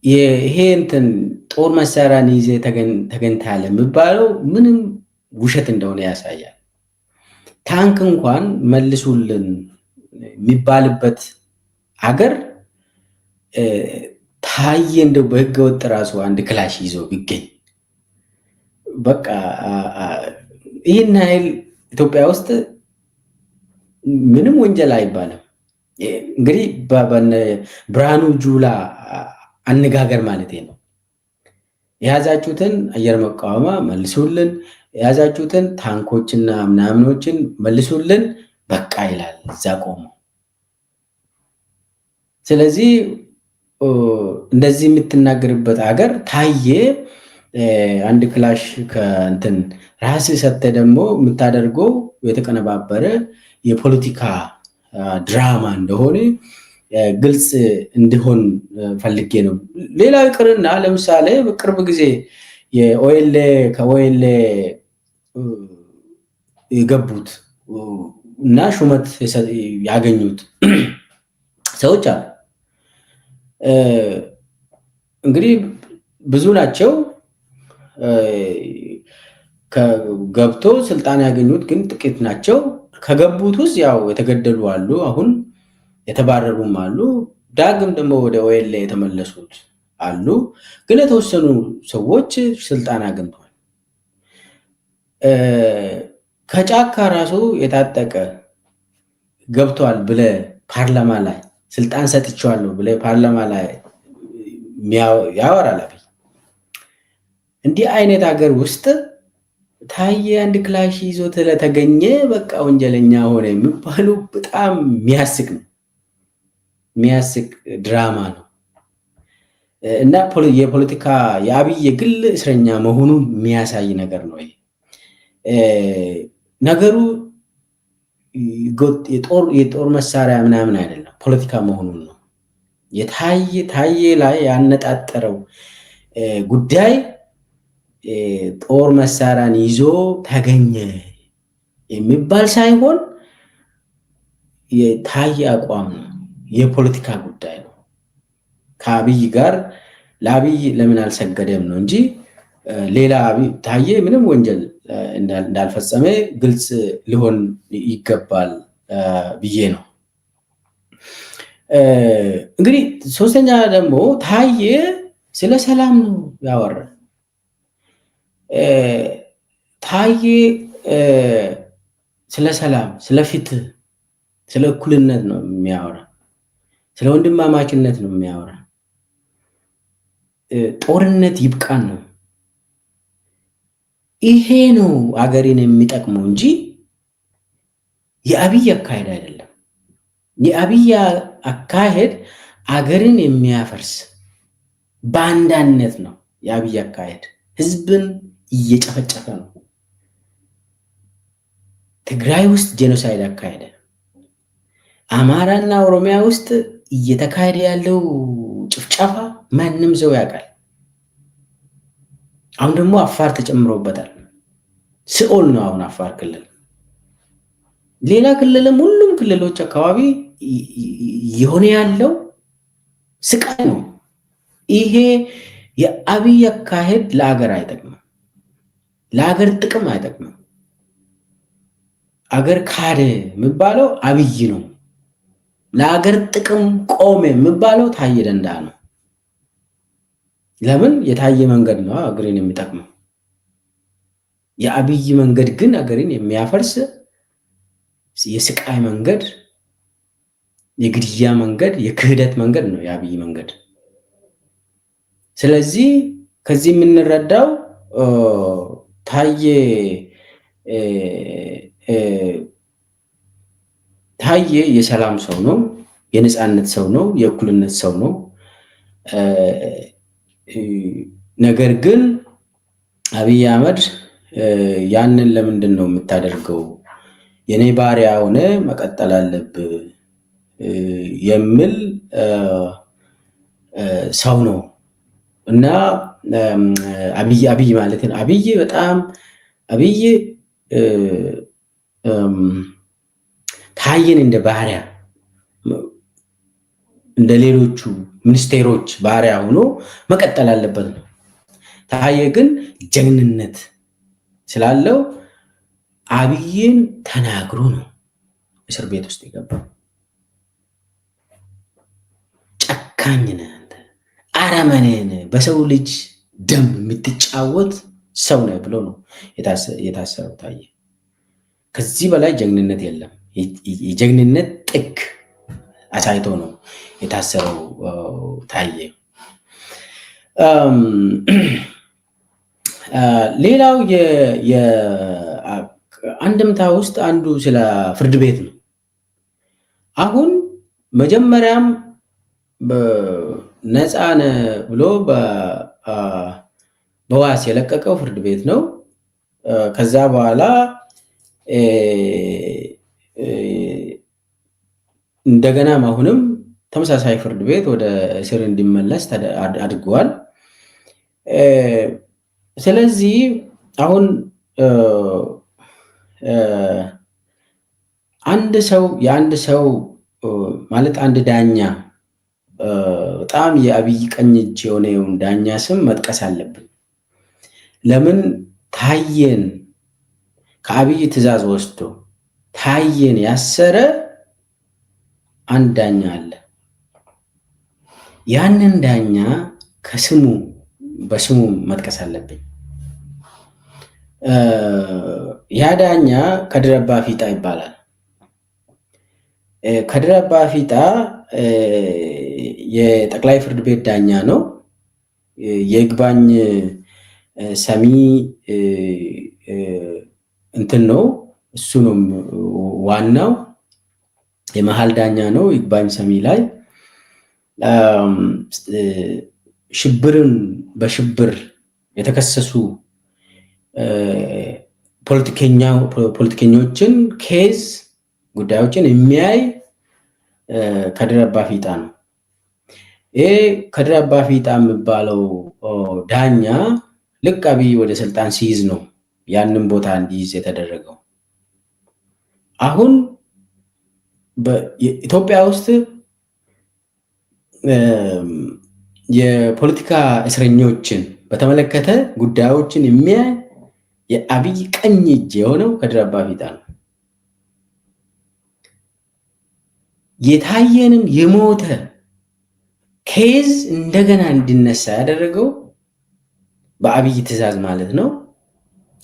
ይሄ እንትን ጦር መሳሪያን ይዜ ተገኝታለ የሚባለው ምንም ውሸት እንደሆነ ያሳያል። ታንክ እንኳን መልሱልን የሚባልበት አገር ታዬ እንደው በህገ ወጥ ራሱ አንድ ክላሽ ይዞ ቢገኝ በቃ ይህን ኃይል ኢትዮጵያ ውስጥ ምንም ወንጀል አይባልም። እንግዲህ ብርሃኑ ጁላ አነጋገር ማለት ነው። የያዛችሁትን አየር መቃወማ መልሱልን፣ የያዛችሁትን ታንኮችና ምናምኖችን መልሱልን በቃ ይላል እዛ ቆሞ። ስለዚህ እንደዚህ የምትናገርበት ሀገር ታዬ አንድ ክላሽ ከእንትን ራስ ሰተ ደግሞ የምታደርገው የተቀነባበረ የፖለቲካ ድራማ እንደሆነ ግልጽ እንዲሆን ፈልጌ ነው። ሌላው ይቅርና ለምሳሌ በቅርብ ጊዜ ከኦኤልኤ የገቡት እና ሹመት ያገኙት ሰዎች አሉ። እንግዲህ ብዙ ናቸው። ገብቶ ስልጣን ያገኙት ግን ጥቂት ናቸው። ከገቡት ውስጥ ያው የተገደሉ አሉ፣ አሁን የተባረሩም አሉ፣ ዳግም ደግሞ ወደ ኦኤልኤ የተመለሱት አሉ። ግን የተወሰኑ ሰዎች ስልጣን አግኝተዋል። ከጫካ ራሱ የታጠቀ ገብቷል ብለ ፓርላማ ላይ ስልጣን ሰጥቼዋለሁ ብለ ፓርላማ ላይ ያወራል። እንዲህ አይነት ሀገር ውስጥ ታዬ አንድ ክላሽ ይዞ ስለተገኘ በቃ ወንጀለኛ ሆነ የሚባሉ በጣም የሚያስቅ ነው፣ የሚያስቅ ድራማ ነው። እና የፖለቲካ የአብይ የግል እስረኛ መሆኑን የሚያሳይ ነገር ነው። ነገሩ የጦር መሳሪያ ምናምን አይደለም፣ ፖለቲካ መሆኑን ነው። ታዬ ላይ ያነጣጠረው ጉዳይ ጦር መሳሪያን ይዞ ተገኘ የሚባል ሳይሆን የታዬ አቋም ነው፣ የፖለቲካ ጉዳይ ነው። ከአብይ ጋር ለአብይ ለምን አልሰገደም ነው እንጂ ሌላ ታዬ ምንም ወንጀል እንዳልፈጸመ ግልጽ ሊሆን ይገባል ብዬ ነው። እንግዲህ ሶስተኛ ደግሞ ታዬ ስለ ሰላም ነው ያወራ። ታዬ ስለ ሰላም፣ ስለ ፍትህ፣ ስለ እኩልነት ነው የሚያወራ፣ ስለ ወንድማማችነት ነው የሚያወራ። ጦርነት ይብቃን ነው። ይሄ ነው አገሬን የሚጠቅመው እንጂ የአብይ አካሄድ አይደለም። የአብይ አካሄድ አገርን የሚያፈርስ ባንዳነት ነው። የአብይ አካሄድ ህዝብን እየጨፈጨፈ ነው። ትግራይ ውስጥ ጄኖሳይድ አካሄደ። አማራና ኦሮሚያ ውስጥ እየተካሄደ ያለው ጭፍጨፋ ማንም ሰው ያውቃል። አሁን ደግሞ አፋር ተጨምሮበታል። ሲኦል ነው አሁን አፋር ክልል። ሌላ ክልልም ሁሉም ክልሎች አካባቢ የሆነ ያለው ስቃይ ነው። ይሄ የአብይ አካሄድ ለሀገር አይጠቅምም፣ ለሀገር ጥቅም አይጠቅምም። አገር ካደ የሚባለው አብይ ነው። ለሀገር ጥቅም ቆመ የሚባለው ታዬ ደንደዓ ነው። ለምን? የታየ መንገድ ነው አገርን የሚጠቅመው። የአብይ መንገድ ግን አገርን የሚያፈርስ የስቃይ መንገድ፣ የግድያ መንገድ፣ የክህደት መንገድ ነው የአብይ መንገድ። ስለዚህ ከዚህ የምንረዳው ታዬ የሰላም ሰው ነው፣ የነፃነት ሰው ነው፣ የእኩልነት ሰው ነው። ነገር ግን አብይ አህመድ ያንን ለምንድን ነው የምታደርገው? የኔ ባሪያ ሆነ መቀጠል አለብህ የሚል ሰው ነው እና አብይ ማለት ነው። አብይ ታዬን እንደ ባሪያ እንደ ሌሎቹ ሚኒስቴሮች ባሪያ ሆኖ መቀጠል አለበት ነው። ታዬ ግን ጀግንነት ስላለው አብይን ተናግሮ ነው እስር ቤት ውስጥ የገባው። ጨካኝ ነህ አንተ፣ አረመኔ ነህ፣ በሰው ልጅ ደም የምትጫወት ሰው ነህ ብሎ ነው የታሰረው ታዬ። ከዚህ በላይ ጀግንነት የለም። የጀግንነት ጥግ አሳይቶ ነው የታሰረው ታዬ። ሌላው አንድምታ ውስጥ አንዱ ስለ ፍርድ ቤት ነው። አሁን መጀመሪያም ነፃ ነህ ብሎ በዋስ የለቀቀው ፍርድ ቤት ነው። ከዛ በኋላ እንደገናም አሁንም ተመሳሳይ ፍርድ ቤት ወደ እስር እንዲመለስ አድርገዋል። ስለዚህ አሁን የአንድ ሰው ማለት አንድ ዳኛ በጣም የአብይ ቀኝ እጅ የሆነውን ዳኛ ስም መጥቀስ አለብን። ለምን? ታዬን ከአብይ ትዕዛዝ ወስዶ ታዬን ያሰረ አንድ ዳኛ አለ። ያንን ዳኛ በስሙ መጥቀስ አለብኝ። ያ ዳኛ ከድር አባ ፊጣ ይባላል። ከድር አባ ፊጣ የጠቅላይ ፍርድ ቤት ዳኛ ነው። የይግባኝ ሰሚ እንትን ነው፣ እሱ ነው ዋናው የመሃል ዳኛ ነው። ይግባኝ ሰሚ ላይ በሽብር የተከሰሱ ፖለቲከኞችን ኬዝ ጉዳዮችን የሚያይ ከድር አባ ፊጣ ነው። ይሄ ከድር አባ ፊጣ የሚባለው ዳኛ ልክ አብይ ወደ ስልጣን ሲይዝ ነው ያንን ቦታ እንዲይዝ የተደረገው። አሁን በኢትዮጵያ ውስጥ የፖለቲካ እስረኞችን በተመለከተ ጉዳዮችን የሚያይ የአብይ ቀኝ እጅ የሆነው ከድር አባ ፊጣ ነው። የታየንም የሞተ ኬዝ እንደገና እንዲነሳ ያደረገው በአብይ ትዕዛዝ ማለት ነው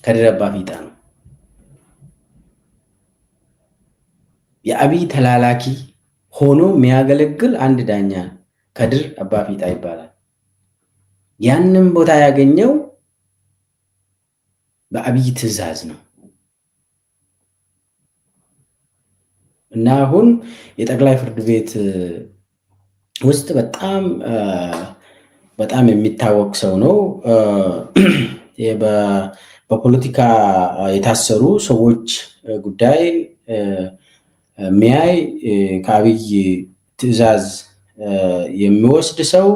ከድር አባ ፊጣ ነው። የአብይ ተላላኪ ሆኖ የሚያገለግል አንድ ዳኛ ከድር አባ ፊጣ ይባላል። ያንን ቦታ ያገኘው በአብይ ትዕዛዝ ነው እና አሁን የጠቅላይ ፍርድ ቤት ውስጥ በጣም የሚታወቅ ሰው ነው። በፖለቲካ የታሰሩ ሰዎች ጉዳይ የሚያይ ከአብይ ትዕዛዝ የሚወስድ ሰው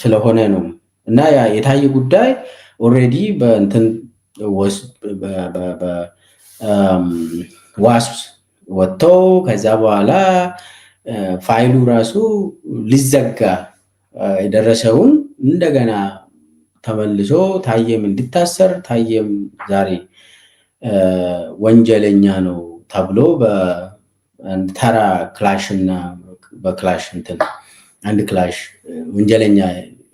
ስለሆነ ነው እና የታየ ጉዳይ ኦልሬዲ በእንትን ዋስ ወጥተው ከዛ በኋላ ፋይሉ ራሱ ሊዘጋ የደረሰውን እንደገና ተመልሶ ታየም እንዲታሰር ታየም ዛሬ ወንጀለኛ ነው ተብሎ በተራ ክላሽ እና በክላሽ እንትን አንድ ክላሽ ወንጀለኛ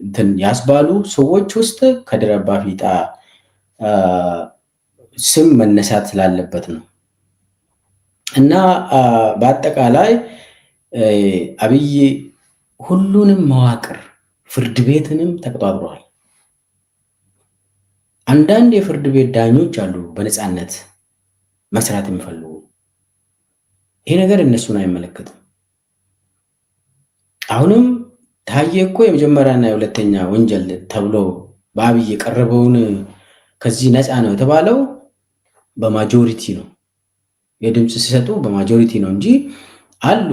እንትን ያስባሉ ሰዎች ውስጥ ከድር አባፊጣ ስም መነሳት ስላለበት ነው። እና በአጠቃላይ አብይ ሁሉንም መዋቅር ፍርድ ቤትንም ተቆጣጥሯል። አንዳንድ የፍርድ ቤት ዳኞች አሉ በነፃነት መስራት የሚፈልጉ። ይሄ ነገር እነሱን አይመለከትም። አሁንም ታየ እኮ የመጀመሪያና የሁለተኛ ወንጀል ተብሎ በአብይ የቀረበውን ከዚህ ነፃ ነው የተባለው በማጆሪቲ ነው። የድምፅ ሲሰጡ በማጆሪቲ ነው እንጂ አሉ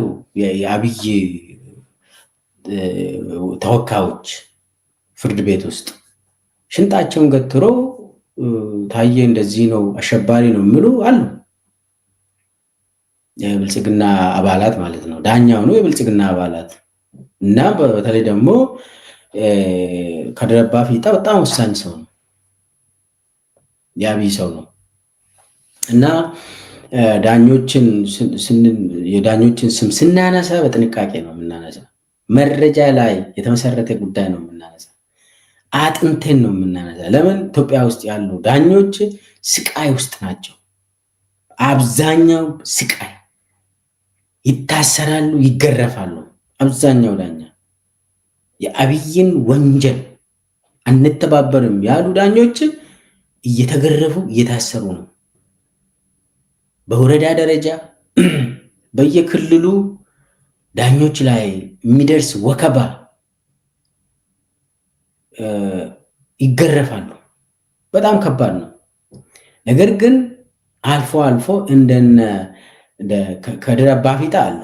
የአብይ ተወካዮች ፍርድ ቤት ውስጥ ሽንጣቸውን ገትሮ ታየ እንደዚህ ነው አሸባሪ ነው የሚሉ አሉ። የብልጽግና አባላት ማለት ነው። ዳኛው ነው የብልጽግና አባላት እና በተለይ ደግሞ ከድር አባፊጣ በጣም ወሳኝ ሰው ነው፣ የአብይ ሰው ነው እና የዳኞችን ስም ስናነሳ በጥንቃቄ ነው የምናነሳ። መረጃ ላይ የተመሰረተ ጉዳይ ነው የምናነሳ። አጥንቴን ነው የምናነሳ። ለምን ኢትዮጵያ ውስጥ ያሉ ዳኞች ስቃይ ውስጥ ናቸው። አብዛኛው ስቃይ ይታሰራሉ፣ ይገረፋሉ። አብዛኛው ዳኛ የአብይን ወንጀል አንተባበርም ያሉ ዳኞች እየተገረፉ እየታሰሩ ነው። በወረዳ ደረጃ በየክልሉ ዳኞች ላይ የሚደርስ ወከባ ይገረፋሉ። በጣም ከባድ ነው። ነገር ግን አልፎ አልፎ እንደነ ከድር አባፊጣ አሉ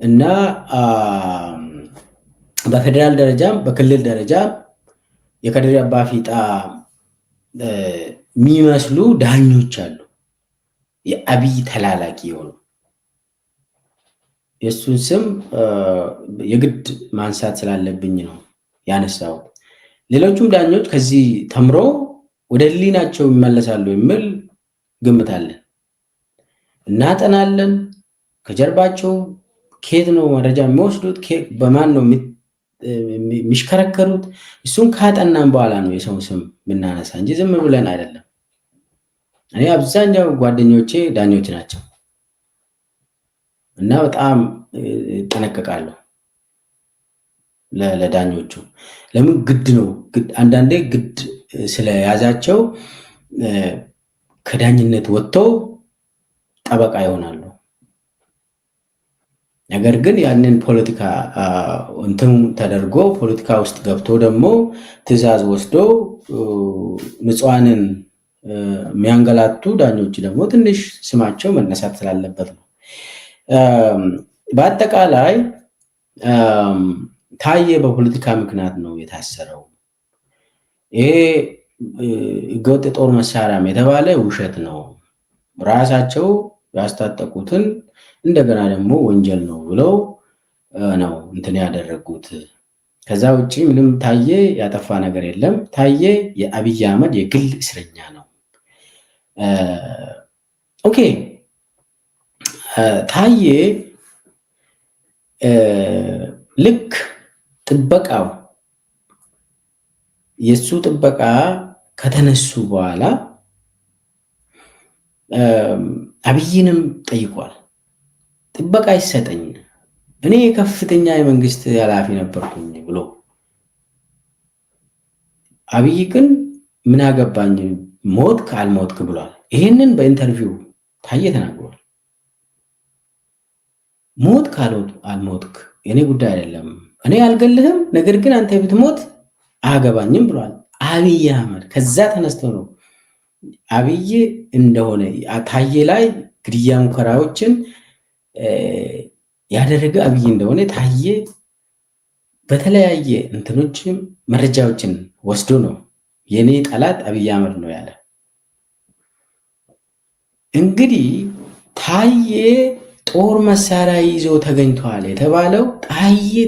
እና በፌዴራል ደረጃም በክልል ደረጃ የከድር አባፊጣ የሚመስሉ ዳኞች አሉ። የአብይ ተላላኪ የሆኑ የእሱን ስም የግድ ማንሳት ስላለብኝ ነው ያነሳው። ሌሎቹም ዳኞች ከዚህ ተምሮ ወደ ህሊናቸው ይመለሳሉ የሚል ግምት አለን። እናጠናለን። ከጀርባቸው ከየት ነው መረጃ የሚወስዱት? በማን ነው የሚሽከረከሩት? እሱን ካጠናን በኋላ ነው የሰው ስም የምናነሳ እንጂ ዝም ብለን አይደለም። እኔ አብዛኛው ጓደኞቼ ዳኞች ናቸው እና በጣም እጠነቀቃለሁ ለዳኞቹ። ለምን ግድ ነው፣ አንዳንዴ ግድ ስለያዛቸው ከዳኝነት ወጥተው ጠበቃ ይሆናሉ። ነገር ግን ያንን ፖለቲካ እንትን ተደርጎ ፖለቲካ ውስጥ ገብቶ ደግሞ ትዕዛዝ ወስዶ ንጹሃንን የሚያንገላቱ ዳኞች ደግሞ ትንሽ ስማቸው መነሳት ስላለበት ነው። በአጠቃላይ ታየ በፖለቲካ ምክንያት ነው የታሰረው። ይሄ ህገወጥ የጦር መሳሪያም የተባለ ውሸት ነው። ራሳቸው ያስታጠቁትን እንደገና ደግሞ ወንጀል ነው ብለው ነው እንትን ያደረጉት። ከዛ ውጭ ምንም ታየ ያጠፋ ነገር የለም። ታየ የአብይ አህመድ የግል እስረኛ ነው። ኦኬ ታየ ልክ ጥበቃው የሱ ጥበቃ ከተነሱ በኋላ አብይንም ጠይቋል። ጥበቃ ይሰጠኝ፣ እኔ ከፍተኛ የመንግስት ኃላፊ ነበርኩኝ ብሎ። አብይ ግን ምን አገባኝ ሞትክ አልሞትክ ብሏል። ይሄንን በኢንተርቪው ታየ ተናግሯል። ሞትክ አልሞትክ የኔ ጉዳይ አይደለም፣ እኔ አልገልህም፣ ነገር ግን አንተ ብትሞት አያገባኝም ብሏል አብይ አህመድ። ከዛ ተነስቶ ነው አብይ እንደሆነ ታየ ላይ ግድያ ሙከራዎችን ያደረገ አብይ እንደሆነ ታየ በተለያየ እንትኖችም መረጃዎችን ወስዶ ነው የኔ ጠላት አብይ አህመድ ነው ያለ። እንግዲህ ታዬ ጦር መሳሪያ ይዞ ተገኝቷል የተባለው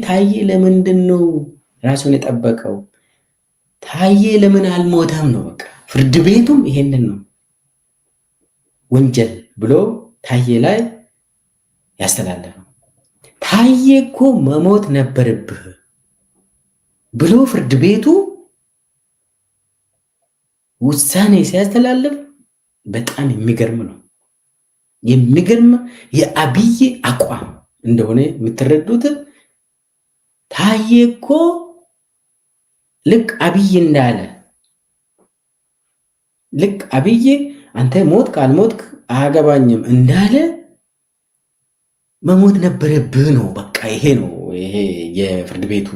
ታዬ ለምንድን ነው ራሱን የጠበቀው? ታዬ ለምን አልሞተም ነው። በቃ ፍርድ ቤቱም ይሄንን ነው ወንጀል ብሎ ታዬ ላይ ያስተላለፈው። ታዬ እኮ መሞት ነበረብህ ብሎ ፍርድ ቤቱ ውሳኔ ሲያስተላልፍ በጣም የሚገርም ነው። የሚገርም የአብይ አቋም እንደሆነ የምትረዱት ታዬ እኮ ልክ አብይ እንዳለ ልክ አብይ አንተ ሞት ካልሞት አያገባኝም እንዳለ መሞት ነበረብህ ነው። በቃ ይሄ ነው ይሄ የፍርድ ቤቱ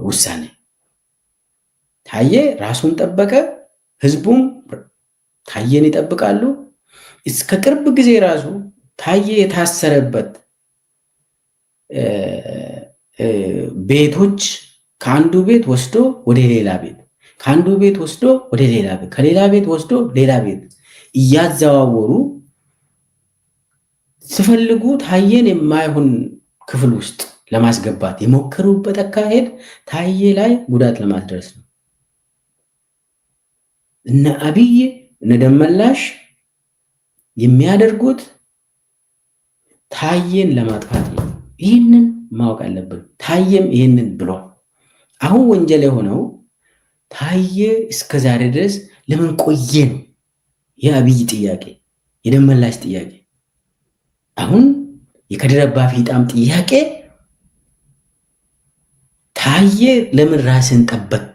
ውሳኔ። ታዬ ራሱን ጠበቀ፣ ህዝቡም ታዬን ይጠብቃሉ። እስከ ቅርብ ጊዜ ራሱ ታዬ የታሰረበት ቤቶች ከአንዱ ቤት ወስዶ ወደ ሌላ ቤት፣ ከአንዱ ቤት ወስዶ ወደ ሌላ ቤት፣ ከሌላ ቤት ወስዶ ሌላ ቤት እያዘዋወሩ ሲፈልጉ ታዬን የማይሆን ክፍል ውስጥ ለማስገባት የሞከሩበት አካሄድ ታዬ ላይ ጉዳት ለማድረስ ነው። እነ አብይ እነ ደመላሽ የሚያደርጉት ታዬን ለማጥፋት ነው። ይህንን ማወቅ አለብን። ታዬም ይህንን ብሏል። አሁን ወንጀል የሆነው ታዬ እስከ ዛሬ ድረስ ለምን ቆየ ነው የአብይ ጥያቄ፣ የደመላሽ ጥያቄ። አሁን የከድር አባፊጣም ጥያቄ ታዬ ለምን ራስን ጠበክ?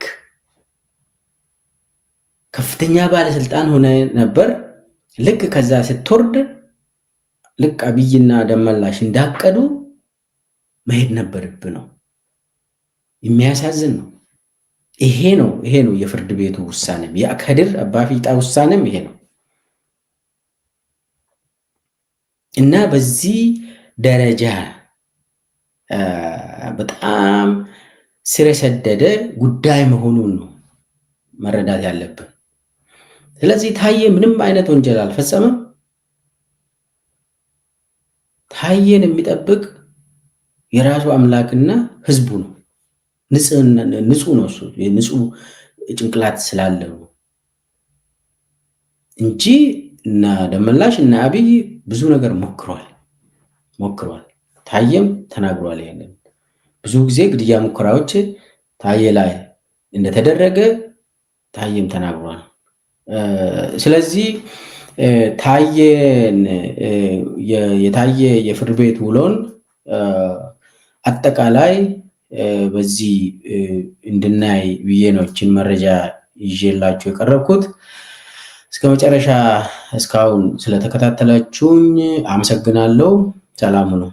ከፍተኛ ባለስልጣን ሆነ ነበር። ልክ ከዛ ስትወርድ ልክ አብይና ደመላሽ እንዳቀዱ መሄድ ነበርብ ነው። የሚያሳዝን ነው። ይሄ ነው የፍርድ ቤቱ ውሳኔም የከድር አባፊጣ ውሳኔም ይሄ ነው እና በዚህ ደረጃ በጣም ስር የሰደደ ጉዳይ መሆኑን ነው መረዳት ያለብን። ስለዚህ ታዬ ምንም አይነት ወንጀል አልፈጸመም። ታዬን የሚጠብቅ የራሱ አምላክና ህዝቡ ነው። ንጹህ ነው እሱ ንጹህ ጭንቅላት ስላለው እንጂ እና ደመላሽ እና አብይ ብዙ ነገር ሞክሯል። ታዬም ተናግሯል። ይሄንን ብዙ ጊዜ ግድያ ሙከራዎች ታዬ ላይ እንደተደረገ ታዬም ተናግሯል። ስለዚህ የታዬ የፍርድ ቤት ውሎን አጠቃላይ በዚህ እንድናይ ብዬ ነው ይህችን መረጃ ይዤላችሁ የቀረብኩት። እስከ መጨረሻ እስካሁን ስለተከታተላችሁኝ አመሰግናለሁ። ሰላሙ ነው።